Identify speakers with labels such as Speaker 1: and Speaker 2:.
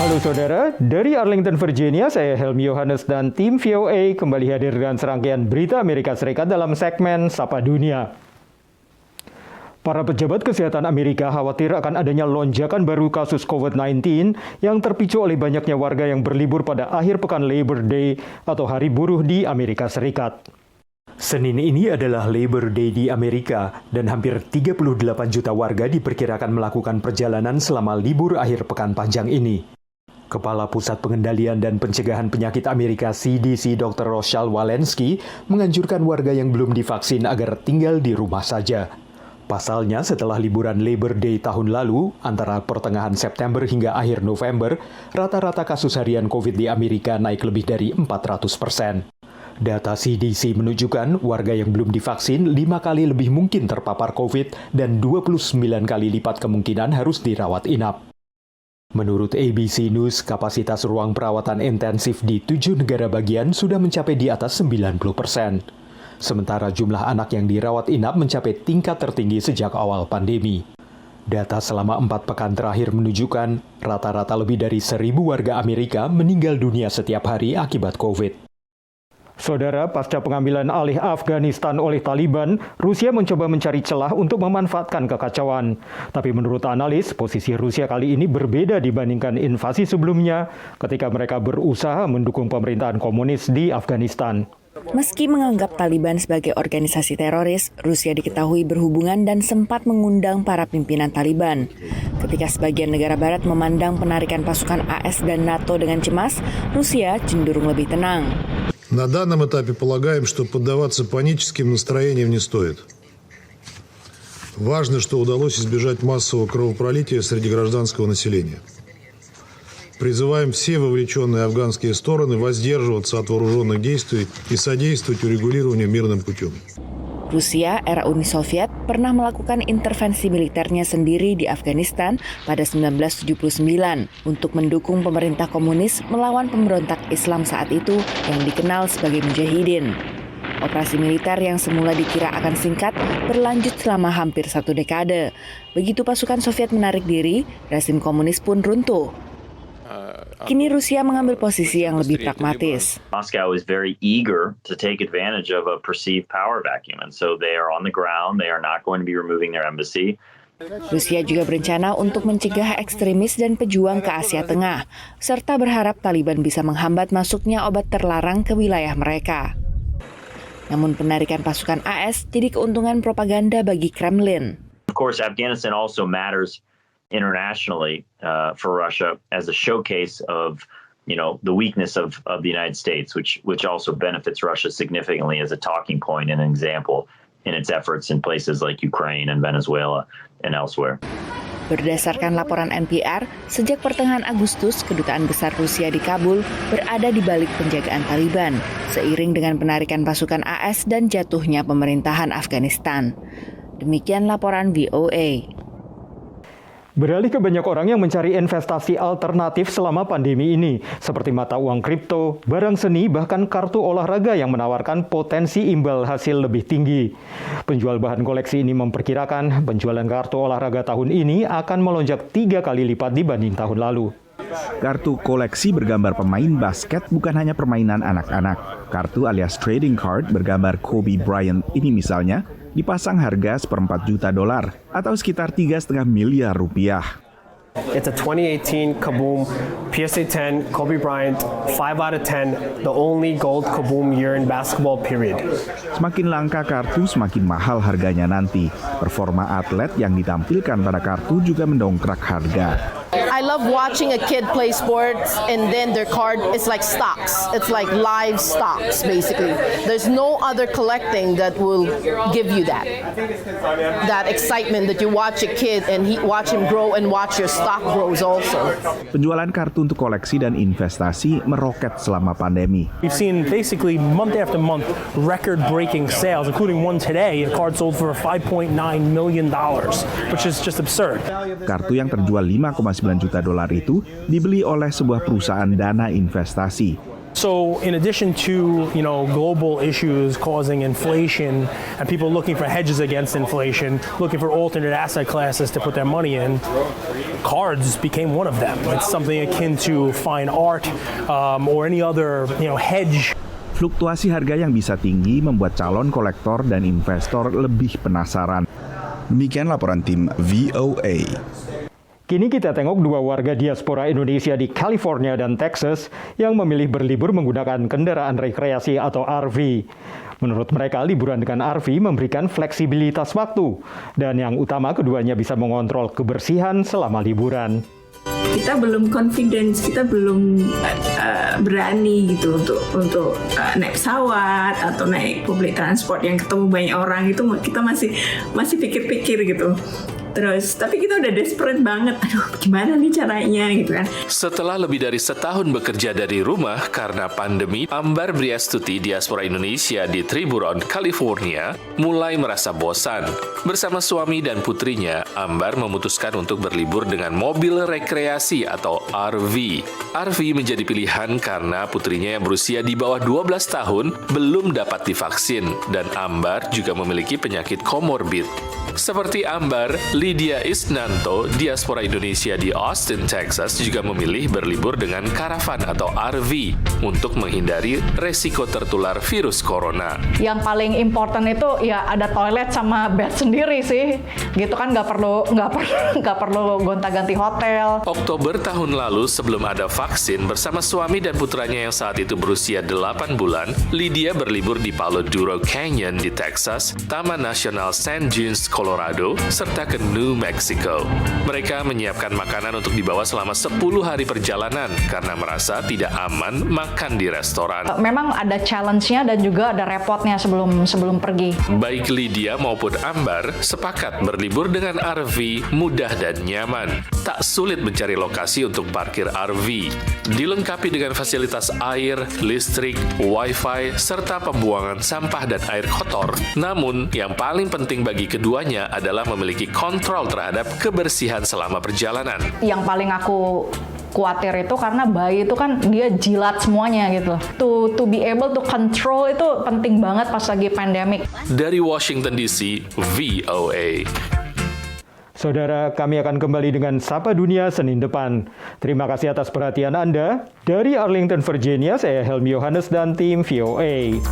Speaker 1: Halo saudara, dari Arlington, Virginia, saya Helmi Yohanes dan tim VOA kembali hadir dengan serangkaian berita Amerika Serikat dalam segmen Sapa Dunia. Para pejabat kesehatan Amerika khawatir akan adanya lonjakan baru kasus COVID-19 yang terpicu oleh banyaknya warga yang berlibur pada akhir pekan Labor Day atau Hari Buruh di Amerika Serikat. Senin ini adalah Labor Day di Amerika dan hampir 38 juta warga diperkirakan melakukan perjalanan selama libur akhir pekan panjang ini. Kepala Pusat Pengendalian dan Pencegahan Penyakit Amerika CDC Dr. Rochelle Walensky menganjurkan warga yang belum divaksin agar tinggal di rumah saja. Pasalnya setelah liburan Labor Day tahun lalu, antara pertengahan September hingga akhir November, rata-rata kasus harian COVID di Amerika naik lebih dari 400%. Data CDC menunjukkan warga yang belum divaksin 5 kali lebih mungkin terpapar COVID dan 29 kali lipat kemungkinan harus dirawat inap. Menurut ABC News, kapasitas ruang perawatan intensif di 7 negara bagian sudah mencapai di atas 90%. Sementara jumlah anak yang dirawat inap mencapai tingkat tertinggi sejak awal pandemi. Data selama 4 pekan terakhir menunjukkan rata-rata lebih dari 1.000 warga Amerika meninggal dunia setiap hari akibat COVID. Saudara, pasca pengambilan alih Afghanistan oleh Taliban, Rusia mencoba mencari celah untuk memanfaatkan kekacauan. Tapi menurut analis, posisi Rusia kali ini berbeda dibandingkan invasi sebelumnya ketika mereka berusaha mendukung pemerintahan komunis di Afghanistan.
Speaker 2: Meski menganggap Taliban sebagai organisasi teroris, Rusia diketahui berhubungan dan sempat mengundang para pimpinan Taliban. Ketika sebagian negara barat memandang penarikan pasukan AS dan NATO dengan cemas, Rusia cenderung lebih tenang.
Speaker 3: На данном этапе полагаем, что поддаваться паническим настроениям не стоит. Важно, что удалось избежать массового кровопролития среди гражданского населения. Призываем все вовлеченные афганские стороны воздерживаться от вооруженных действий и содействовать урегулированию мирным путем.
Speaker 2: Rusia, era Uni Soviet, pernah melakukan intervensi militernya sendiri di Afghanistan pada 1979 untuk mendukung pemerintah komunis melawan pemberontak Islam saat itu yang dikenal sebagai Mujahidin. Operasi militer yang semula dikira akan singkat berlanjut selama hampir 1 dekade. Begitu pasukan Soviet menarik diri, rezim komunis pun runtuh. Kini Rusia mengambil posisi yang lebih pragmatis.
Speaker 4: Moscow is very eager to take advantage of a perceived power vacuum, and so they are on the ground. They are not going to be removing their embassy.
Speaker 2: Rusia juga berencana untuk mencegah ekstremis dan pejuang ke Asia Tengah, serta berharap Taliban bisa menghambat masuknya obat terlarang ke wilayah mereka. Namun penarikan pasukan AS jadi keuntungan propaganda bagi Kremlin.
Speaker 4: Of course, Afghanistan also matters internationally for Russia as a showcase of, the weakness of the United States, which also benefits Russia significantly as a talking point and an example in its efforts in places like Ukraine and Venezuela and elsewhere.
Speaker 2: Berdasarkan laporan NPR, sejak pertengahan Agustus, Kedutaan Besar Rusia di Kabul berada di balik penjagaan Taliban, seiring dengan penarikan pasukan AS dan jatuhnya pemerintahan Afghanistan. Demikian laporan VOA.
Speaker 1: Beralih ke banyak orang yang mencari investasi alternatif selama pandemi ini, seperti mata uang kripto, barang seni, bahkan kartu olahraga yang menawarkan potensi imbal hasil lebih tinggi. Penjual bahan koleksi ini memperkirakan penjualan kartu olahraga tahun ini akan melonjak 3 kali lipat dibanding tahun lalu.
Speaker 5: Kartu koleksi bergambar pemain basket bukan hanya permainan anak-anak. Kartu alias trading card bergambar Kobe Bryant ini misalnya dipasang harga $1,4 juta atau sekitar 3,5 miliar rupiah.
Speaker 6: It's a 2018 Kaboom PSA 10 Kobe Bryant 5 out of 10, the only gold Kaboom year in basketball period.
Speaker 5: Semakin langka kartu, semakin mahal harganya nanti. Performa atlet yang ditampilkan pada kartu juga mendongkrak harga.
Speaker 7: I love watching a kid play sports and then their card is like stocks. It's like live stocks basically. There's no other collecting that will give you that. That excitement that you watch a kid and watch him grow and watch your stock grows also.
Speaker 5: Penjualan kartu untuk koleksi dan investasi meroket selama pandemi.
Speaker 6: We've seen basically month after month record-breaking sales, including one today, a card sold for $5.9 million, which is just absurd.
Speaker 5: Kartu yang terjual $5,9 juta itu dibeli oleh sebuah perusahaan dana investasi.
Speaker 6: So in addition to, global issues causing inflation and people looking for hedges against inflation, looking for alternate asset classes to put their money in, cards became one of them. It's something akin to fine art or any other, hedge.
Speaker 5: Fluktuasi harga yang bisa tinggi membuat calon kolektor dan investor lebih penasaran. Demikian laporan tim VOA.
Speaker 1: Kini kita tengok dua warga diaspora Indonesia di California dan Texas yang memilih berlibur menggunakan kendaraan rekreasi atau RV. Menurut mereka, liburan dengan RV memberikan fleksibilitas waktu, dan yang utama keduanya bisa mengontrol kebersihan selama liburan.
Speaker 8: Kita belum confidence, kita belum berani gitu untuk naik pesawat atau naik public transport yang ketemu banyak orang, itu kita masih pikir-pikir gitu. Terus, tapi kita udah desperate banget. Aduh, gimana nih caranya gitu kan.
Speaker 9: Setelah lebih dari setahun bekerja dari rumah karena pandemi, Ambar Briastuti, diaspora Indonesia di Triburon, California, mulai merasa bosan. Bersama suami dan putrinya, Ambar memutuskan untuk berlibur dengan mobil rekreasi atau RV. RV menjadi pilihan karena putrinya yang berusia di bawah 12 tahun belum dapat divaksin, dan Ambar juga memiliki penyakit komorbid. Seperti Ambar, Lydia Isnanto, diaspora Indonesia di Austin, Texas, juga memilih berlibur dengan karavan atau RV untuk menghindari resiko tertular virus corona.
Speaker 10: Yang paling important itu ya ada toilet sama bed sendiri sih, gitu kan, nggak perlu gonta-ganti hotel.
Speaker 9: Oktober tahun lalu, sebelum ada vaksin, bersama suami dan putranya yang saat itu berusia 8 bulan, Lydia berlibur di Palo Duro Canyon di Texas, Taman Nasional St. Jude's, Colorado, serta ke New Mexico. Mereka menyiapkan makanan untuk dibawa selama 10 hari perjalanan karena merasa tidak aman makan di restoran.
Speaker 10: Memang ada challenge-nya dan juga ada repotnya sebelum pergi.
Speaker 9: Baik Lydia maupun Ambar sepakat berlibur dengan RV mudah dan nyaman. Tak sulit mencari lokasi untuk parkir RV. Dilengkapi dengan fasilitas air, listrik, wifi, serta pembuangan sampah dan air kotor. Namun, yang paling penting bagi keduanya adalah memiliki kontrol terhadap kebersihan selama perjalanan.
Speaker 10: Yang paling aku khawatir itu karena bayi itu kan dia jilat semuanya gitu. To be able to control itu penting banget pas lagi pandemic.
Speaker 9: Dari Washington DC, VOA.
Speaker 1: Saudara, kami akan kembali dengan Sapa Dunia Senin depan. Terima kasih atas perhatian Anda. Dari Arlington, Virginia, saya Helmi Yohanes dan tim VOA.